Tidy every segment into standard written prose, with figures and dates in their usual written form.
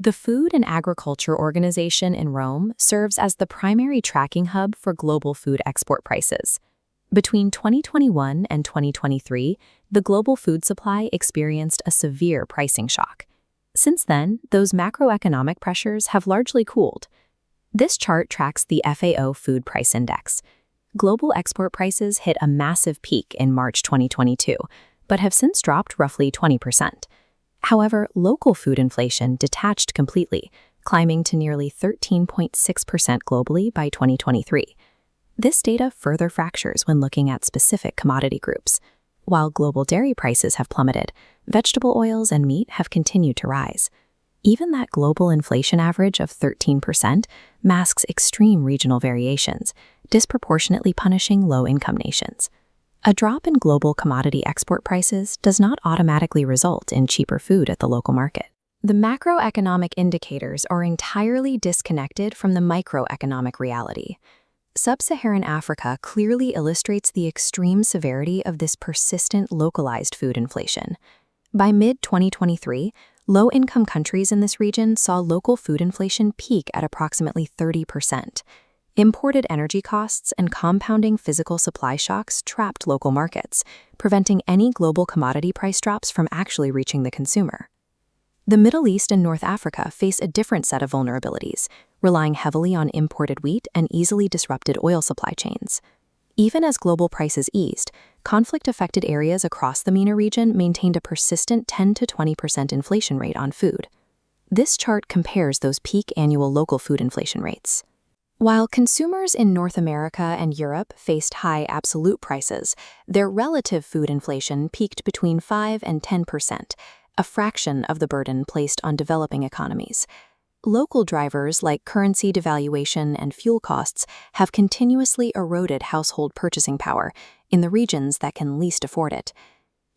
The Food and Agriculture Organization in Rome serves as the primary tracking hub for global food export prices. Between 2021 and 2023, the global food supply experienced a severe pricing shock. Since then, those macroeconomic pressures have largely cooled. This chart tracks the FAO Food Price Index. Global export prices hit a massive peak in March 2022, but have since dropped roughly 20%. However, local food inflation detached completely, climbing to nearly 13.6% globally by 2023. This data further fractures when looking at specific commodity groups. While global dairy prices have plummeted, vegetable oils and meat have continued to rise. Even that global inflation average of 13% masks extreme regional variations, disproportionately punishing low-income nations. A drop in global commodity export prices does not automatically result in cheaper food at the local market. The macroeconomic indicators are entirely disconnected from the microeconomic reality. Sub-Saharan Africa clearly illustrates the extreme severity of this persistent localized food inflation. By mid-2023, low-income countries in this region saw local food inflation peak at approximately 30%. Imported energy costs and compounding physical supply shocks trapped local markets, preventing any global commodity price drops from actually reaching the consumer. The Middle East and North Africa face a different set of vulnerabilities, relying heavily on imported wheat and easily disrupted oil supply chains. Even as global prices eased, conflict-affected areas across the MENA region maintained a persistent 10 to 20% inflation rate on food. This chart compares those peak annual local food inflation rates. While consumers in North America and Europe faced high absolute prices, their relative food inflation peaked between 5 and 10%, a fraction of the burden placed on developing economies. Local drivers like currency devaluation and fuel costs have continuously eroded household purchasing power in the regions that can least afford it.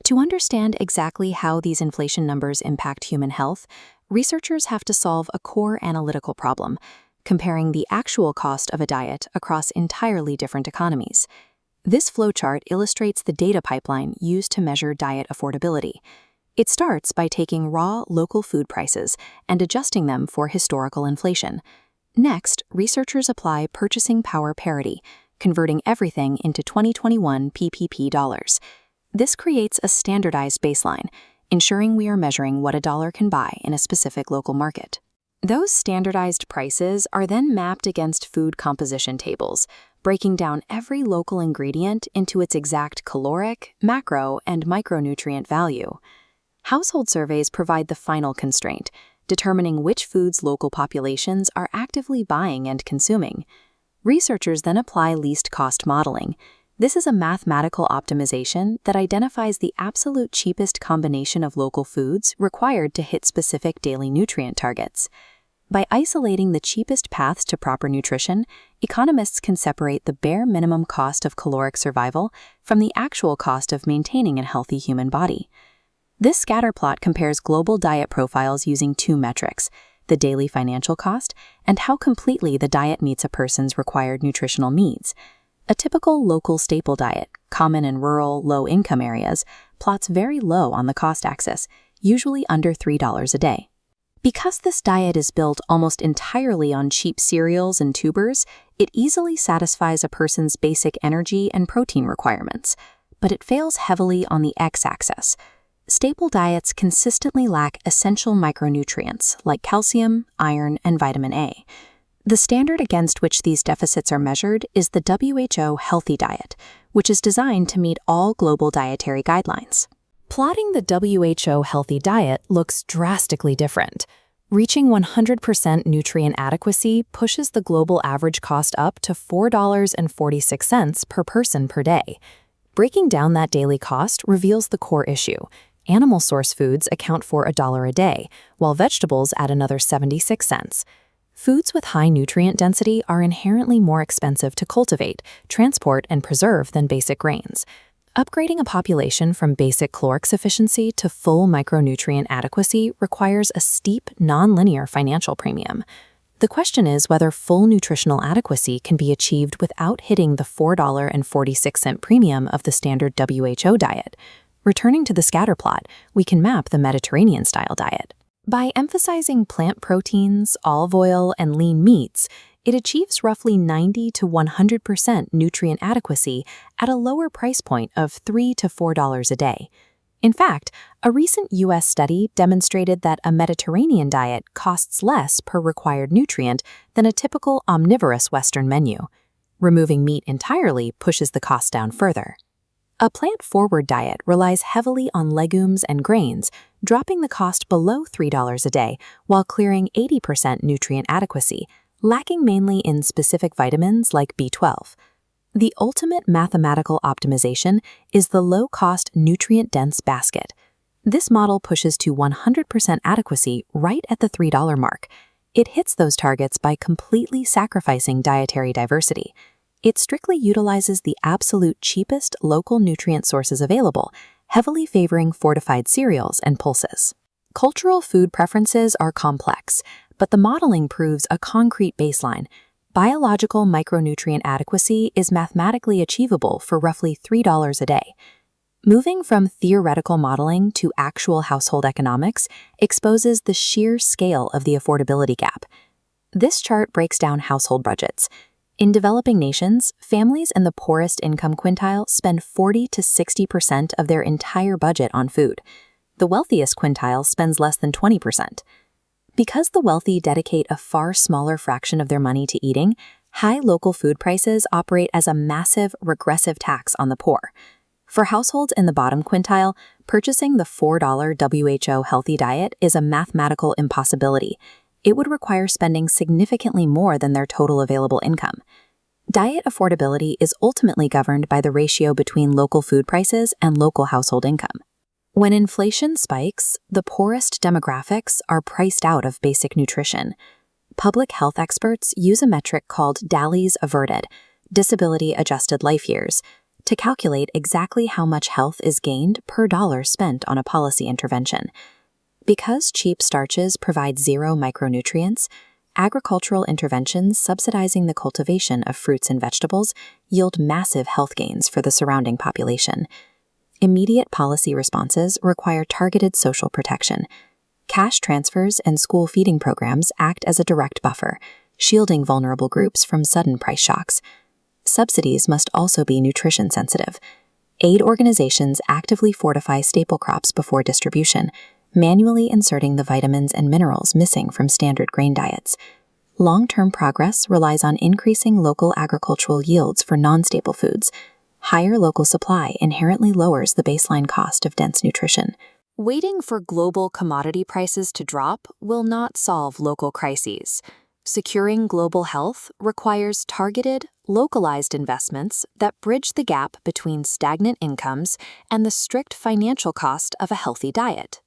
To understand exactly how these inflation numbers impact human health, researchers have to solve a core analytical problem, comparing the actual cost of a diet across entirely different economies. This flowchart illustrates the data pipeline used to measure diet affordability. It starts by taking raw local food prices and adjusting them for historical inflation. Next, researchers apply purchasing power parity, converting everything into 2021 PPP dollars. This creates a standardized baseline, ensuring we are measuring what a dollar can buy in a specific local market. Those standardized prices are then mapped against food composition tables, breaking down every local ingredient into its exact caloric, macro, and micronutrient value. Household surveys provide the final constraint, determining which foods local populations are actively buying and consuming. Researchers then apply least cost modeling. This is a mathematical optimization that identifies the absolute cheapest combination of local foods required to hit specific daily nutrient targets. By isolating the cheapest paths to proper nutrition, economists can separate the bare minimum cost of caloric survival from the actual cost of maintaining a healthy human body. This scatter plot compares global diet profiles using two metrics: the daily financial cost and how completely the diet meets a person's required nutritional needs. A typical local staple diet, common in rural, low-income areas, plots very low on the cost axis, usually under $3 a day. Because this diet is built almost entirely on cheap cereals and tubers, it easily satisfies a person's basic energy and protein requirements, but it fails heavily on the x-axis. Staple diets consistently lack essential micronutrients like calcium, iron, and vitamin A. The standard against which these deficits are measured is the WHO Healthy Diet, which is designed to meet all global dietary guidelines. Plotting the WHO Healthy Diet looks drastically different. Reaching 100% nutrient adequacy pushes the global average cost up to $4.46 per person per day. Breaking down that daily cost reveals the core issue. Animal source foods account for $1 a day, while vegetables add another 76 cents. Foods with high nutrient density are inherently more expensive to cultivate, transport, and preserve than basic grains. Upgrading a population from basic caloric sufficiency to full micronutrient adequacy requires a steep, non-linear financial premium. The question is whether full nutritional adequacy can be achieved without hitting the $4.46 premium of the standard WHO diet. Returning to the scatter plot, we can map the Mediterranean-style diet. By emphasizing plant proteins, olive oil, and lean meats, it achieves roughly 90 to 100% nutrient adequacy at a lower price point of $3 to $4 a day. In fact, a recent U.S. study demonstrated that a Mediterranean diet costs less per required nutrient than a typical omnivorous Western menu. Removing meat entirely pushes the cost down further. A plant-forward diet relies heavily on legumes and grains, dropping the cost below $3 a day while clearing 80% nutrient adequacy, lacking mainly in specific vitamins like B12. The ultimate mathematical optimization is the low-cost, nutrient-dense basket. This model pushes to 100% adequacy right at the $3 mark. It hits those targets by completely sacrificing dietary diversity. It strictly utilizes the absolute cheapest local nutrient sources available, heavily favoring fortified cereals and pulses. Cultural food preferences are complex, but the modeling proves a concrete baseline. Biological micronutrient adequacy is mathematically achievable for roughly $3 a day. Moving from theoretical modeling to actual household economics exposes the sheer scale of the affordability gap. This chart breaks down household budgets. In developing nations, families in the poorest income quintile spend 40 to 60% of their entire budget on food. The wealthiest quintile spends less than 20%. Because the wealthy dedicate a far smaller fraction of their money to eating, high local food prices operate as a massive, regressive tax on the poor. For households in the bottom quintile, purchasing the $4 WHO healthy diet is a mathematical impossibility. It would require spending significantly more than their total available income. Diet affordability is ultimately governed by the ratio between local food prices and local household income. When inflation spikes, the poorest demographics are priced out of basic nutrition. Public health experts use a metric called DALY's averted, disability-adjusted life years, to calculate exactly how much health is gained per dollar spent on a policy intervention. Because cheap starches provide zero micronutrients, agricultural interventions subsidizing the cultivation of fruits and vegetables yield massive health gains for the surrounding population. Immediate policy responses require targeted social protection. Cash transfers and school feeding programs act as a direct buffer, shielding vulnerable groups from sudden price shocks. Subsidies must also be nutrition sensitive. Aid organizations actively fortify staple crops before distribution, manually inserting the vitamins and minerals missing from standard grain diets. Long-term progress relies on increasing local agricultural yields for non-staple foods. Higher local supply inherently lowers the baseline cost of dense nutrition. Waiting for global commodity prices to drop will not solve local crises. Securing global health requires targeted, localized investments that bridge the gap between stagnant incomes and the strict financial cost of a healthy diet.